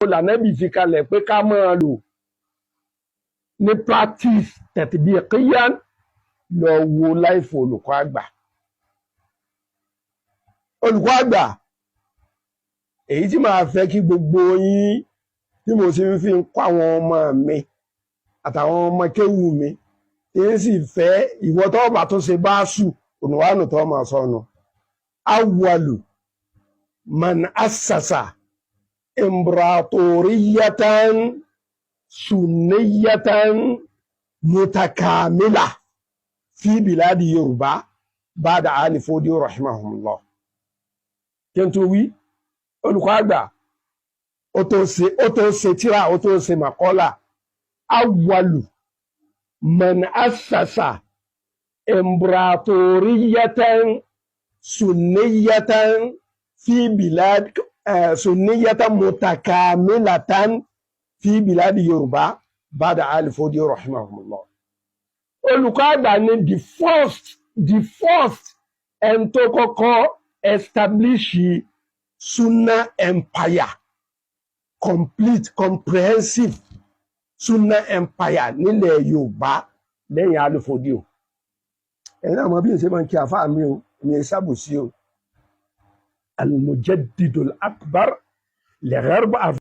lànàbì fi kalẹ̀ pé ká máa lò ní practice tatbiqiyan lọ wo láìfò olùkọ́ àgbà. Olùkọ́ àgbà èyí tí màá fẹ́ kí gbogbo yín tí mo sì fi ń kọ́ àwọn ọmọ mi àtàwọn ọmọ kéwù mi tí ń sì fẹ́ ìwọ tó bá tó ṣe báṣù ònùwánù tó máa sọnù. Awwalu man assasa imbratoriyatan sunniyatan mutakamila fi biladi Yorùbá ba'da Ali Fodi rahimahumullah. Kí n tó wí olùkọ́ àgbà ó tó ṣe tíra ó tó ṣe màkọ́là. Awwalu man assasa imbratoriyatan sunniyatan fi bilad sunniyatan mutakamilatan fi biladi Yorùbá ba'da Ali Fodi rahimahumullah. Olùkọ́ àgbà ni the first ẹni tó kọ́kọ́ establish Sunna empire, complete comprehensive Sunna empire nílẹ̀ Yorùbá lẹ́yìn Ali Fodi o. Ẹ̀yin náà mọ̀ bí n ṣe máa ń kí àfáà mi o, mi ẹ ṣàbòsí o. Al-Mujaddidul Akbar li Gharb